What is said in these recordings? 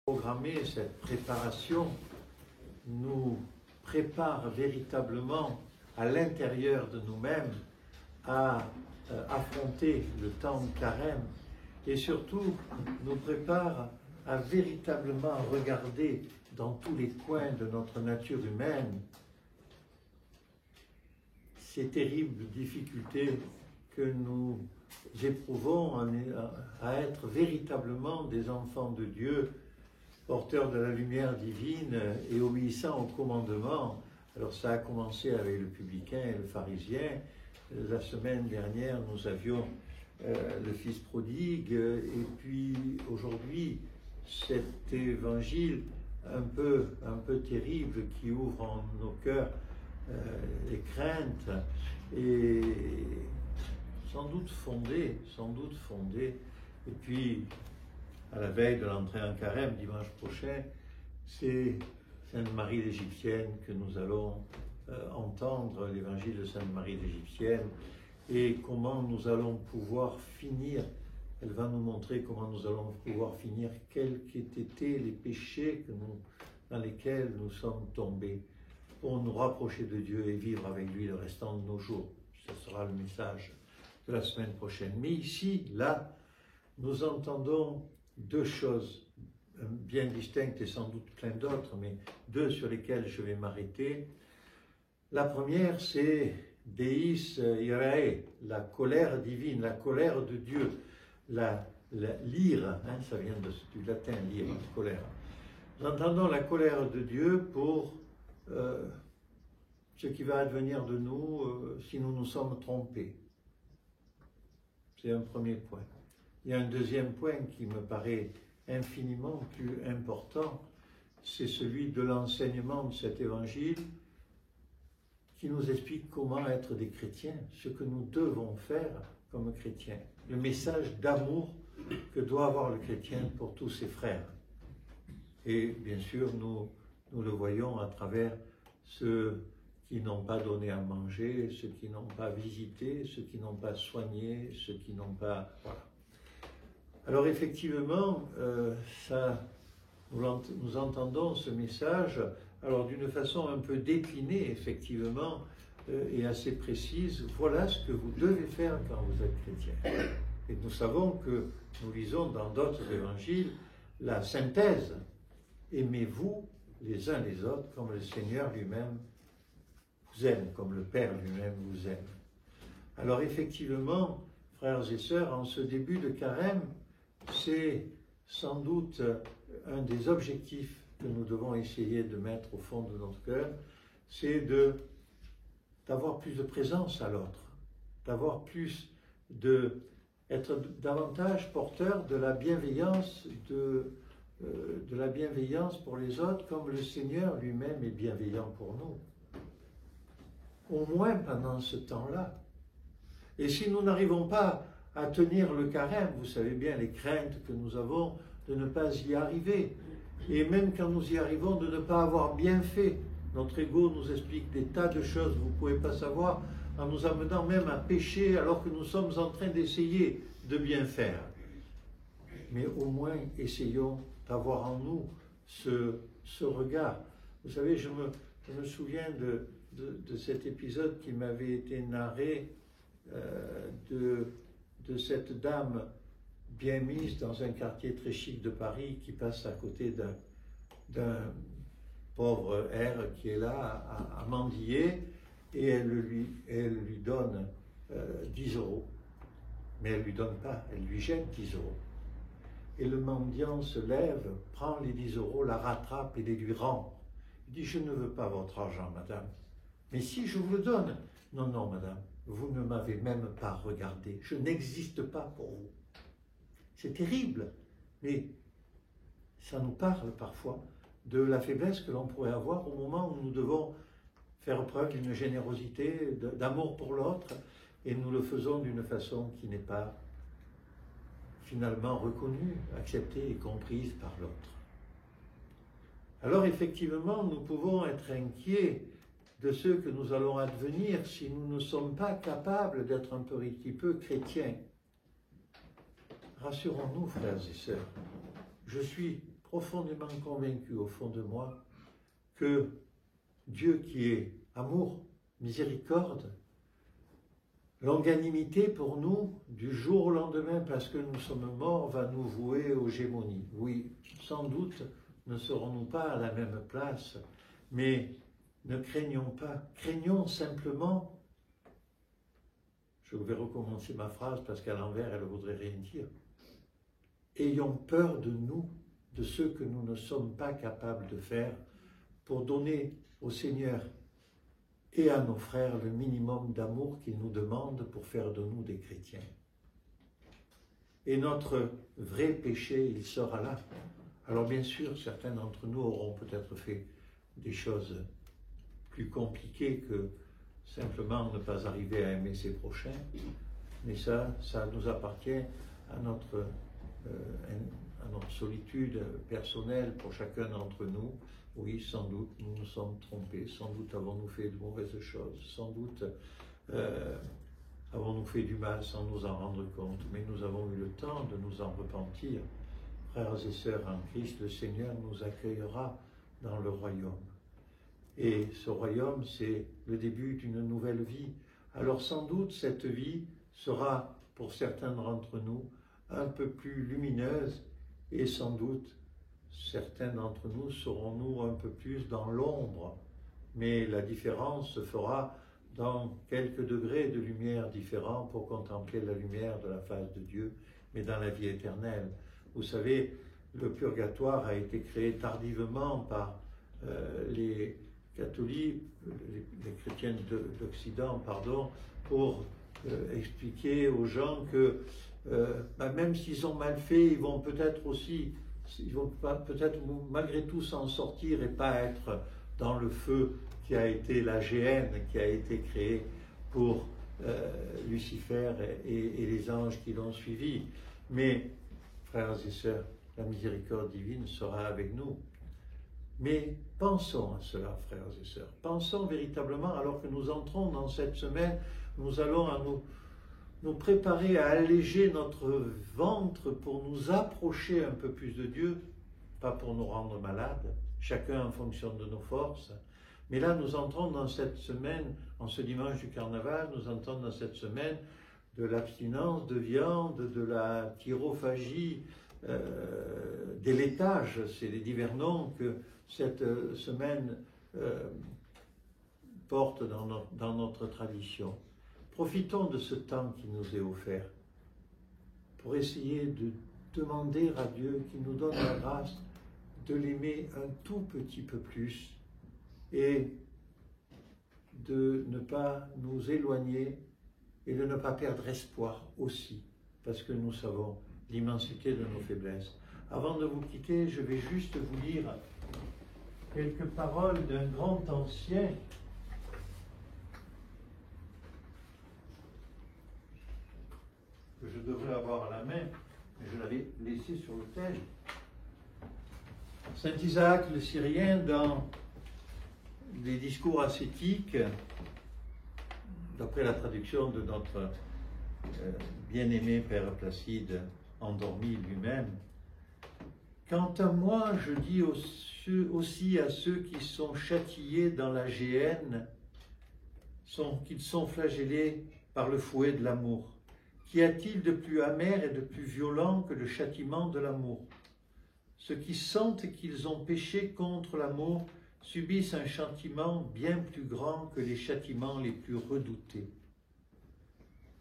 Programmer cette préparation nous prépare véritablement à l'intérieur de nous-mêmes à affronter le temps de carême et surtout nous prépare à véritablement regarder dans tous les coins de notre nature humaine ces terribles difficultés que nous éprouvons à être véritablement des enfants de Dieu, porteurs de la lumière divine et obéissant au commandement. Alors ça a commencé avec le publicain et le pharisien. La semaine dernière, nous avions le fils prodigue et puis aujourd'hui, cet évangile un peu terrible qui ouvre en nos cœurs les craintes et sans doute fondées. Et puis, à la veille de l'entrée en carême, dimanche prochain, c'est Sainte Marie l'Égyptienne que nous allons entendre, l'évangile de Sainte Marie l'Égyptienne, et comment nous allons pouvoir finir. Elle va nous montrer comment nous allons pouvoir finir, quels qu'aient été les péchés dans lesquels nous sommes tombés, pour nous rapprocher de Dieu et vivre avec lui le restant de nos jours. Ce sera le message de la semaine prochaine. Mais ici, là, nous entendons deux choses bien distinctes et sans doute plein d'autres, mais deux sur lesquelles je vais m'arrêter. La première, c'est Deis Irae, la colère divine, la colère de Dieu, l'ire, ça vient du latin, lire, colère. Nous entendons la colère de Dieu pour ce qui va advenir de nous si nous nous sommes trompés. C'est un premier point. Il y a un deuxième point qui me paraît infiniment plus important, c'est celui de l'enseignement de cet évangile qui nous explique comment être des chrétiens, ce que nous devons faire comme chrétiens, le message d'amour que doit avoir le chrétien pour tous ses frères. Et bien sûr, nous le voyons à travers ceux qui n'ont pas donné à manger, ceux qui n'ont pas visité, ceux qui n'ont pas soigné, ceux qui n'ont pas... Voilà. Alors effectivement, nous entendons ce message, alors d'une façon un peu déclinée, effectivement, et assez précise. Voilà ce que vous devez faire quand vous êtes chrétien. Et nous savons que nous lisons dans d'autres évangiles la synthèse. Aimez-vous les uns les autres comme le Seigneur lui-même vous aime, comme le Père lui-même vous aime. Alors effectivement, frères et sœurs, en ce début de carême, c'est sans doute un des objectifs que nous devons essayer de mettre au fond de notre cœur, c'est d'avoir plus de présence à l'autre, être davantage porteur de la bienveillance, de la bienveillance pour les autres, comme le Seigneur lui-même est bienveillant pour nous. Au moins pendant ce temps-là. Et si nous n'arrivons pas à tenir le carême, vous savez bien les craintes que nous avons de ne pas y arriver. Et même quand nous y arrivons, de ne pas avoir bien fait. Notre ego nous explique des tas de choses, vous ne pouvez pas savoir, en nous amenant même à pécher alors que nous sommes en train d'essayer de bien faire. Mais au moins, essayons d'avoir en nous ce regard. Vous savez, je me souviens de cet épisode qui m'avait été narré de cette dame bien mise dans un quartier très chic de Paris qui passe à côté d'un pauvre R qui est là à mendier et elle lui donne 10 €. Mais elle ne lui donne pas, elle lui jette 10 €. Et le mendiant se lève, prend les 10 €, la rattrape et les lui rend. Il dit, je ne veux pas votre argent, madame. Mais si je vous le donne. Non, non, madame, vous ne m'avez même pas regardé. Je n'existe pas pour vous. C'est terrible, mais ça nous parle parfois de la faiblesse que l'on pourrait avoir au moment où nous devons faire preuve d'une générosité, d'amour pour l'autre, et nous le faisons d'une façon qui n'est pas finalement reconnue, acceptée et comprise par l'autre. Alors effectivement, nous pouvons être inquiets de ce que nous allons advenir si nous ne sommes pas capables d'être un petit peu chrétiens. Rassurons-nous, frères et sœurs, je suis profondément convaincu au fond de moi que Dieu qui est amour, miséricorde, longanimité pour nous, du jour au lendemain, parce que nous sommes morts, va nous vouer aux gémonies. Oui, sans doute ne serons-nous pas à la même place, mais ne craignons pas, craignons simplement. Je vais recommencer ma phrase parce qu'à l'envers, elle ne voudrait rien dire. Ayons peur de nous, de ce que nous ne sommes pas capables de faire pour donner au Seigneur et à nos frères le minimum d'amour qu'il nous demande pour faire de nous des chrétiens. Et notre vrai péché, il sera là. Alors bien sûr, certains d'entre nous auront peut-être fait des choses plus compliquées que simplement ne pas arriver à aimer ses prochains, mais ça nous appartient à notre solitude personnelle pour chacun d'entre nous. Oui, sans doute, nous nous sommes trompés, sans doute avons-nous fait de mauvaises choses, sans doute avons-nous fait du mal sans nous en rendre compte, mais nous avons eu le temps de nous en repentir. Frères et sœurs en Christ, le Seigneur nous accueillera dans le royaume. Et ce royaume, c'est le début d'une nouvelle vie. Alors sans doute, cette vie sera, pour certains d'entre nous, un peu plus lumineuse, et sans doute, certains d'entre nous serons-nous un peu plus dans l'ombre. Mais la différence se fera dans quelques degrés de lumière différents pour contempler la lumière de la face de Dieu, mais dans la vie éternelle. Vous savez, le purgatoire a été créé tardivement par les catholiques, les chrétiens d'Occident, pardon, pour expliquer aux gens que même s'ils ont mal fait, ils vont peut-être malgré tout s'en sortir et pas être dans le feu qui a été la géhenne, qui a été créée pour Lucifer et les anges qui l'ont suivi. Mais, frères et sœurs, la miséricorde divine sera avec nous. Mais pensons à cela, frères et sœurs. Pensons véritablement, alors que nous entrons dans cette semaine, nous allons à nous préparer à alléger notre ventre pour nous approcher un peu plus de Dieu, pas pour nous rendre malades, chacun en fonction de nos forces. Mais là, nous entrons dans cette semaine, en ce dimanche du carnaval, nous entrons dans cette semaine de l'abstinence de viande, de la thyrophagie, des laitages, c'est les divers noms que cette semaine porte dans notre tradition. Profitons de ce temps qui nous est offert pour essayer de demander à Dieu qu'il nous donne la grâce de l'aimer un tout petit peu plus et de ne pas nous éloigner et de ne pas perdre espoir aussi, parce que nous savons l'immensité de nos faiblesses. Avant de vous quitter, je vais juste vous lire quelques paroles d'un grand ancien que je devrais avoir à la main, mais je l'avais laissé sur l'autel. Saint Isaac le Syrien, dans les discours ascétiques, d'après la traduction de notre bien-aimé Père Placide, endormi lui-même, « Quant à moi, je dis aussi à ceux qui sont châtiés dans la géhenne, qu'ils sont flagellés par le fouet de l'amour. Qu'y a-t-il de plus amer et de plus violent que le châtiment de l'amour? Ceux qui sentent qu'ils ont péché contre l'amour subissent un châtiment bien plus grand que les châtiments les plus redoutés.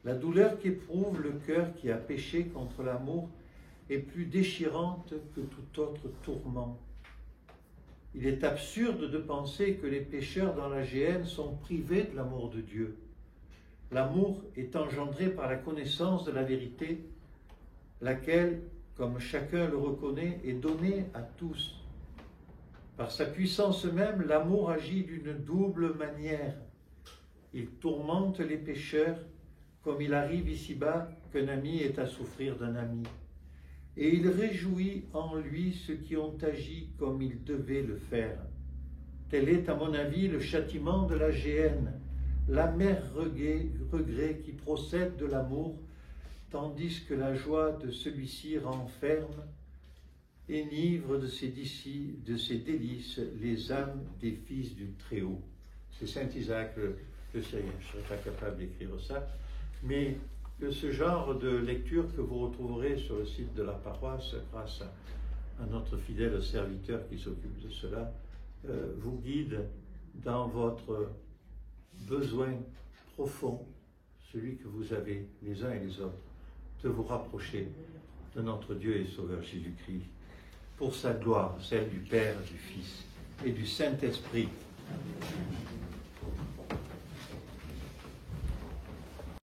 La douleur qu'éprouve le cœur qui a péché contre l'amour est plus déchirante que tout autre tourment. Il est absurde de penser que les pécheurs dans la géhenne sont privés de l'amour de Dieu. L'amour est engendré par la connaissance de la vérité, laquelle, comme chacun le reconnaît, est donnée à tous. Par sa puissance même, l'amour agit d'une double manière. Il tourmente les pécheurs, comme il arrive ici-bas qu'un ami est à souffrir d'un ami. Et il réjouit en lui ceux qui ont agi comme ils devaient le faire. Tel est, à mon avis, le châtiment de la géhenne, l'amer regret qui procède de l'amour, tandis que la joie de celui-ci renferme enivre de ses délices les âmes des fils du Très-Haut. C'est Saint Isaac le Syrien. Je ne serais pas capable d'écrire ça, mais ce genre de lecture que vous retrouverez sur le site de la paroisse grâce à notre fidèle serviteur qui s'occupe de cela, vous guide dans votre besoin profond, celui que vous avez les uns et les autres, de vous rapprocher de notre Dieu et Sauveur Jésus-Christ, pour sa gloire, celle du Père, du Fils et du Saint-Esprit.